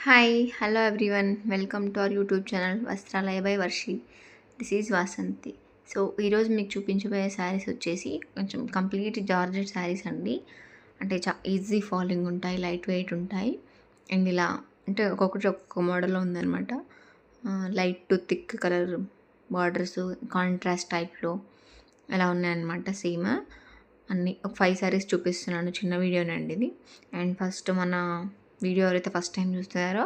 Hi hello everyone welcome to our YouTube channel Vastralaya by Varshi. This is Vasanthi. So ఈరోజు మీకు చూపించబోయే శారీస్ వచ్చేసి కొంచెం కంప్లీట్ జార్జెట్ శారీస్ అండి. అంటే ఈజీ ఫాలింగ్ ఉంటాయి, లైట్ వెయిట్ ఉంటాయి. అండ్ ఇలా అంటే ఒక్కొక్కటి ఒక్కొక్క మోడల్లో ఉందన్నమాట. Light to thick colour borders, contrast టైప్లో ఇలా ఉన్నాయన్నమాట. సేమ్ అన్నీ ఒక 5 శారీస్ చూపిస్తున్నాను, చిన్న వీడియోనండి ఇది. అండ్ ఫస్ట్ మన వీడియో ఎవరైతే ఫస్ట్ టైం చూస్తున్నారో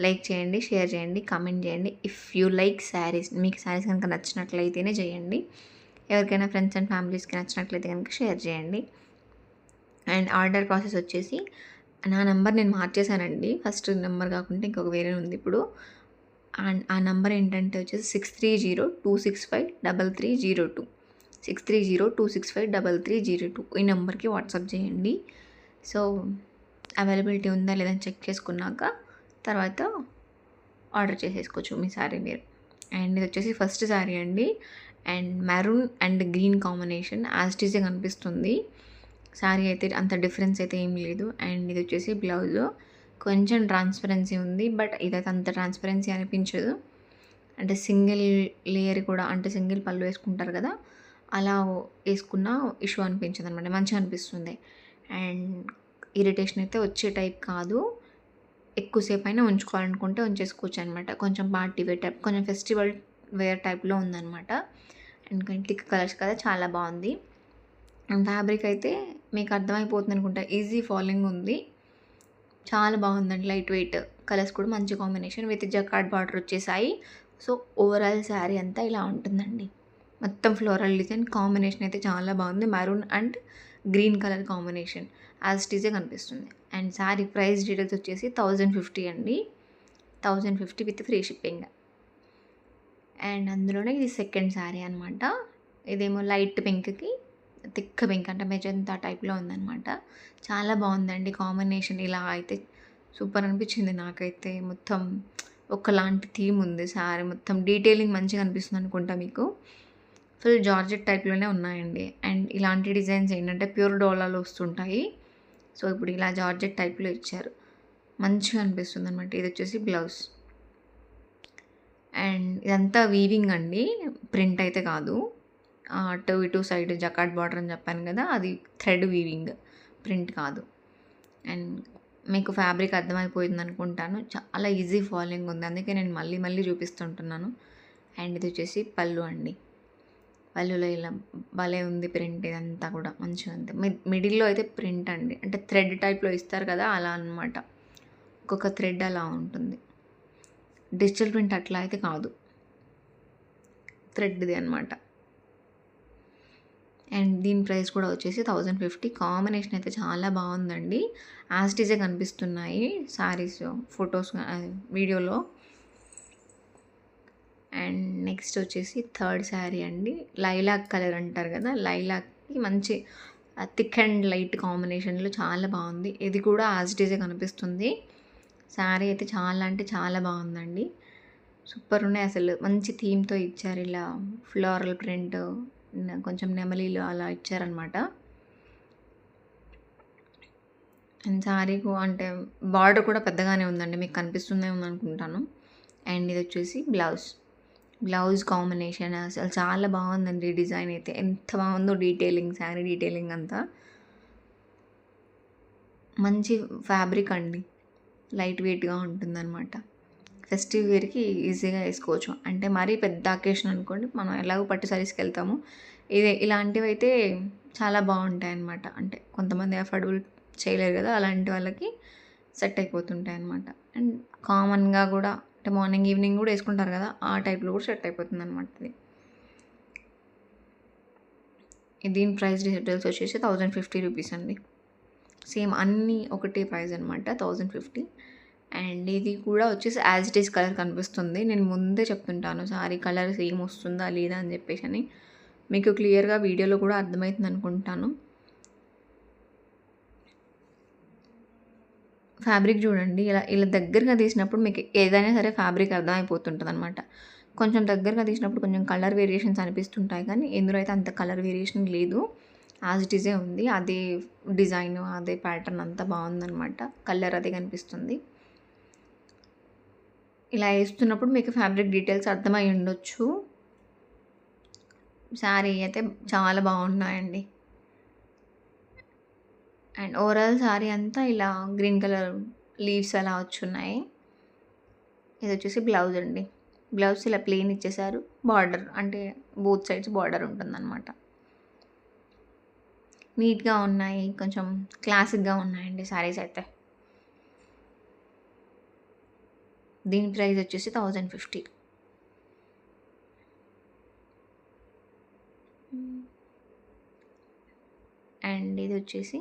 లైక్ చేయండి, షేర్ చేయండి, కామెంట్ చేయండి. ఇఫ్ యూ లైక్ శారీస్, మీకు శారీస్ కనుక నచ్చినట్లయితేనే చేయండి. ఎవరికైనా ఫ్రెండ్స్ అండ్ ఫ్యామిలీస్కి నచ్చినట్లయితే కనుక షేర్ చేయండి. అండ్ ఆర్డర్ ప్రాసెస్ వచ్చేసి నా నెంబర్ నేను మార్చేశానండి. ఫస్ట్ నెంబర్ కాకుండా ఇంకొక వేరే ఉంది ఇప్పుడు. అండ్ ఆ నెంబర్ ఏంటంటే వచ్చేసి 6302653302 6302653302 ఈ నెంబర్కి వాట్సాప్ చేయండి. సో అవైలబిలిటీ ఉందా లేదని చెక్ చేసుకున్నాక తర్వాత ఆర్డర్ చేసేసుకోవచ్చు మీ శారీ మీరు. అండ్ ఇది వచ్చేసి ఫస్ట్ శారీ అండి. And maroon and green combination as it is కనిపిస్తుంది. శారీ అయితే అంత డిఫరెన్స్ అయితే ఏం లేదు. అండ్ ఇది వచ్చేసి బ్లౌజ్ కొంచెం ట్రాన్స్పరెన్సీ ఉంది, బట్ ఇదైతే అంత ట్రాన్స్పరెన్సీ అనిపించదు. అంటే సింగిల్ లేయర్ కూడా, అంటే సింగిల్ పళ్ళు వేసుకుంటారు కదా, అలా వేసుకున్న ఇష్యూ అనిపించదు అనమాట, మంచిగా అనిపిస్తుంది. అండ్ ఇరిటేషన్ అయితే వచ్చే టైప్ కాదు. ఎక్కువసేపు అయినా ఉంచుకోవాలనుకుంటే ఉంచేసుకోవచ్చు అనమాట. కొంచెం పార్టీ వేర్ టైప్, కొంచెం ఫెస్టివల్ వేర్ టైప్లో ఉందన్నమాట. అండ్ కొంచెం థిక్ కలర్స్ కదా, చాలా బాగుంది. అండ్ ఫ్యాబ్రిక్ అయితే మీకు అర్థమైపోతుంది అనుకుంటా, ఈజీ ఫాలింగ్ ఉంది, చాలా బాగుందండి. లైట్ వెయిట్, కలర్స్ కూడా మంచి కాంబినేషన్ విత్ జకార్డ్ బార్డర్ వచ్చేసాయి. సో ఓవరాల్ శారీ అంతా ఇలా ఉంటుందండి. మొత్తం ఫ్లోరల్ డిజైన్ కాంబినేషన్ అయితే చాలా బాగుంది. Maroon and green colour combination as it is కనిపిస్తుంది. అండ్ శారీ ప్రైస్ డీటెయిల్స్ వచ్చేసి 1050 అండి, 1050 విత్ ఫ్రీ షిప్పింగ్. అండ్ అందులోనే ఇది సెకండ్ శారీ అనమాట. ఇదేమో లైట్ పింక్కి థిక్ పింక్, అంటే మెజంతా టైప్లో ఉందన్నమాట. చాలా బాగుందండి కాంబినేషన్. ఇలా అయితే సూపర్ అనిపించింది నాకైతే. మొత్తం ఒకలాంటి థీమ్ ఉంది శారీ, మొత్తం డీటెయిలింగ్ మంచిగా అనిపిస్తుంది అనుకుంటా మీకు. ఫుల్ జార్జెట్ టైప్లోనే ఉన్నాయండి. అండ్ ఇలాంటి డిజైన్స్ ఏంటంటే ప్యూర్ డోలాలో వస్తుంటాయి. సో ఇప్పుడు ఇలా జార్జెట్ టైప్లో ఇచ్చారు, మంచిగా అనిపిస్తుంది అనమాట. ఇది వచ్చేసి బ్లౌజ్. అండ్ ఇదంతా వీవింగ్ అండి, ప్రింట్ అయితే కాదు. అటు ఇటు సైడ్ జకాట్ బార్డర్ అని చెప్పాను కదా, అది థ్రెడ్ వీవింగ్, ప్రింట్ కాదు. అండ్ మీకు ఫ్యాబ్రిక్ అర్థమైపోయింది అనుకుంటాను, చాలా ఈజీ ఫాలోయింగ్ ఉంది, అందుకే నేను మళ్ళీ మళ్ళీ చూపిస్తుంటున్నాను. అండ్ ఇది వచ్చేసి పళ్ళు అండి. పళ్ళులో ఇలా భలే ఉంది ప్రింట్, ఇదంతా కూడా మంచిగా ఉంది. మిడిల్లో అయితే ప్రింట్ అండి, అంటే థ్రెడ్ టైప్లో ఇస్తారు కదా, అలా అనమాట. ఒక్కొక్క థ్రెడ్ అలా ఉంటుంది. డిజిటల్ ప్రింట్ అట్లా అయితే కాదు, థ్రెడ్ది అనమాట. అండ్ దీని ప్రైస్ కూడా వచ్చేసి 1050. కాంబినేషన్ అయితే చాలా బాగుందండి, యాజ్ టీజే కనిపిస్తున్నాయి శారీస్ ఫొటోస్ వీడియోలో. అండ్ నెక్స్ట్ వచ్చేసి థర్డ్ శారీ అండి. లైలాక్ కలర్ అంటారు కదా, లైలాక్కి మంచి థిక్ అండ్ లైట్ కాంబినేషన్లో చాలా బాగుంది. ఇది కూడా యాజ్ టీజే కనిపిస్తుంది. శారీ అయితే చాలా అంటే చాలా బాగుందండి, సూపర్ ఉన్నాయి అసలు. మంచి థీమ్తో ఇచ్చారు, ఇలా ఫ్లోరల్ ప్రింట్, కొంచెం నెమలీలు అలా ఇచ్చారనమాట. అండ్ శారీకు అంటే బార్డర్ కూడా పెద్దగానే ఉందండి, మీకు కనిపిస్తుందే ఉందనుకుంటాను. అండ్ ఇది వచ్చేసి బ్లౌజ్ కాంబినేషన్ అసలు చాలా బాగుందండి. డిజైన్ అయితే ఎంత బాగుందో, డీటెయిలింగ్, శారీ డీటెయిలింగ్ అంతా మంచి ఫ్యాబ్రిక్ అండి, లైట్ వెయిట్గా ఉంటుందన్నమాట. ఫెస్టివ్ వేర్కి ఈజీగా వేసుకోవచ్చు. అంటే మరీ పెద్ద అకేషన్ అనుకోండి, మనం ఎలాగో పట్టు శారీస్కి వెళ్తాము, ఇలాంటివి అయితే చాలా బాగుంటాయి అన్నమాట. అంటే కొంతమంది అఫోర్డబుల్ చేయలేరు కదా, అలాంటి వాళ్ళకి సెట్ అయిపోతుంటాయి అన్నమాట. అండ్ కామన్గా కూడా, అంటే మార్నింగ్ ఈవినింగ్ కూడా వేసుకుంటారు కదా, ఆ టైప్లో కూడా సెట్ అయిపోతుంది అనమాట ఇది. దీని ప్రైస్ డీటెయిల్స్ వచ్చేసి 1050 రూపీస్ అండి. సేమ్ అన్నీ ఒకటే ప్రైస్ అనమాట, 1050. అండ్ ఇది కూడా వచ్చేసి యాజ్ ఇట్ ఈస్ కలర్ కనిపిస్తుంది. నేను ముందే చెప్తుంటాను సారీ కలర్ సేమ్ వస్తుందా లేదా అని చెప్పేసి అని, మీకు క్లియర్గా వీడియోలో కూడా అర్థమవుతుంది అనుకుంటాను. ఫ్యాబ్రిక్ చూడండి, ఇలా దగ్గరగా తీసినప్పుడు మీకు ఏదైనా సరే ఫ్యాబ్రిక్ అర్థమైపోతుంటుంది అనమాట. కొంచెం దగ్గరగా తీసినప్పుడు కొంచెం కలర్ వేరియేషన్స్ అనిపిస్తుంటాయి, కానీ ఇందులో అయితే అంత కలర్ వేరియేషన్ లేదు, యాజ్ ఇట్ ఈజే ఉంది. అదే డిజైన్, అదే ప్యాటర్న్ అంతా బాగుందనమాట. కలర్ అదే కనిపిస్తుంది. ఇలా ఏస్తున్నప్పుడు మీకు ఫ్యాబ్రిక్ డీటెయిల్స్ అర్థమై ఉండొచ్చు. శారీ అయితే చాలా బాగున్నాయండి. అండ్ ఓవరాల్ శారీ అంతా ఇలా గ్రీన్ కలర్ లీవ్స్ అలా వచ్చున్నాయి. ఇది వచ్చేసి బ్లౌజ్ అండి. బ్లౌజ్ ఇలా ప్లెయిన్ ఇచ్చేసారు. బార్డర్ అంటే బోత్ సైడ్స్ బార్డర్ ఉంటుందన్నమాట. నీట్‌గా ఉన్నాయి. కొంచెం క్లాసిక్‌గా ఉన్నాయండి శారీస్ అయితే. దీని ప్రైస్ వచ్చేసి 1050. అండ్ ఇది వచ్చేసి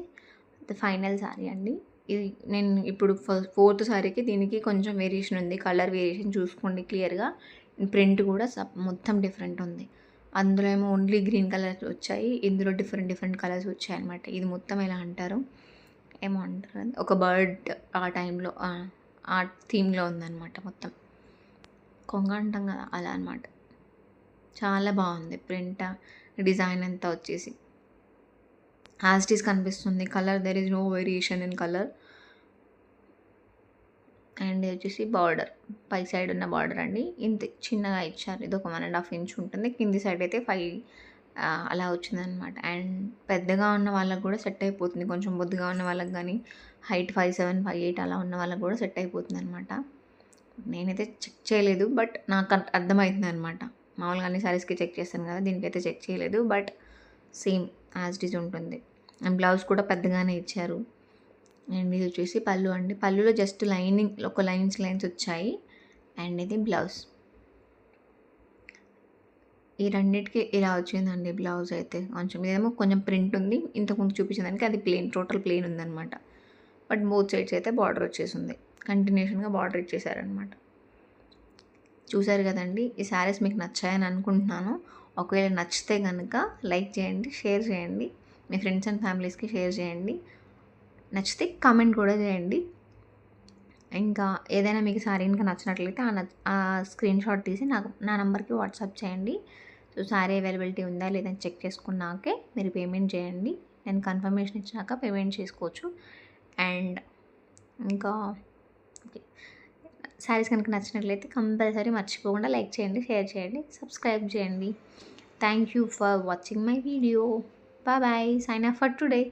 ద ఫైనల్ శారీ అండి. ఇది నేను ఇప్పుడు ఫోర్త్ శారీకి దీనికి కొంచెం వేరియేషన్ ఉంది. కలర్ వేరియేషన్ చూసుకోండి క్లియర్‌గా. ప్రింట్ కూడా మొత్తం డిఫరెంట్ ఉంది. అందులో ఏమో ఓన్లీ గ్రీన్ కలర్ వచ్చాయి. ఇందులో డిఫరెంట్ డిఫరెంట్ కలర్స్ వచ్చాయన్నమాట. ఇది మొత్తం ఎలా అంటారు, ఏమో అంటారు అది. ఒక బర్డ్ ఆ టైంలో ఆ థీమ్‌లో ఉందన్నమాట మొత్తం. కొంగ అంటాం కదా అలా అనమాట. చాలా బాగుంది ప్రింట్, డిజైన్ అంతా వచ్చేసి యాజ్ ఇట్ ఈస్ కనిపిస్తుంది. Colour there is no variation in colour. And ఇది వచ్చేసి బార్డర్, పై సైడ్ ఉన్న బార్డర్ అండి. ఇంత చిన్నగా ఇచ్చారు. ఇది ఒక 1.5 ఇంచ్ ఉంటుంది. కింది సైడ్ అయితే 5 అలా వచ్చిందనమాట. అండ్ పెద్దగా ఉన్న వాళ్ళకి కూడా సెట్ అయిపోతుంది. కొంచెం బొద్దుగా ఉన్న వాళ్ళకి కానీ, హైట్ 5'7", 5'8" అలా ఉన్న వాళ్ళకి కూడా సెట్ అయిపోతుంది అనమాట. నేనైతే చెక్ చేయలేదు, బట్ నాకు అర్థమవుతుంది అనమాట. మామూలుగా అన్ని సారీస్కి చెక్ చేస్తాను కదా, దీనికైతే చెక్ చేయలేదు. But same as it is ఉంటుంది. అండ్ బ్లౌజ్ కూడా పెద్దగానే ఇచ్చారు. అండ్ ఇది వచ్చేసి పళ్ళు అండి. పళ్ళులో జస్ట్ లైనింగ్ ఒక లైన్స్ వచ్చాయి. అండ్ ఇది బ్లౌజ్. ఈ రెండిటికి ఇలా వచ్చిందండి బ్లౌజ్ అయితే. ఇదేమో కొంచెం ప్రింట్ ఉంది. ఇంతకుముందు చూపించిన దానికి అది ప్లెయిన్, టోటల్ ప్లెయిన్ ఉందన్నమాట. బట్ బోత్ సైడ్స్ అయితే బార్డర్ వచ్చేసింది. కంటిన్యూషన్గా బార్డర్ ఇచ్చేసారనమాట. చూసారు కదండి. ఈ శారీస్ మీకు నచ్చాయని అనుకుంటున్నాను. ఒకవేళ నచ్చితే కనుక లైక్ చేయండి, షేర్ చేయండి, మీ ఫ్రెండ్స్ అండ్ ఫ్యామిలీస్కి షేర్ చేయండి. నచ్చితే కామెంట్ కూడా చేయండి. ఇంకా ఏదైనా మీకు శారీ ఇంకా నచ్చినట్లయితే ఆ స్క్రీన్ షాట్ తీసి నా నెంబర్కి వాట్సాప్ చేయండి. సో శారీ అవైలబిలిటీ ఉందా లేదని చెక్ చేసుకున్నాకే మీరు పేమెంట్ చేయండి. నేను కన్ఫర్మేషన్ ఇచ్చాక పేమెంట్ చేసుకోవచ్చు. అండ్ ఇంకా శారీస్ కనుక నచ్చినట్లయితే కంపల్సరీ మర్చిపోకుండా లైక్ చేయండి, షేర్ చేయండి, సబ్స్క్రైబ్ చేయండి. Thank you for watching my video. Bye. Sign up for today.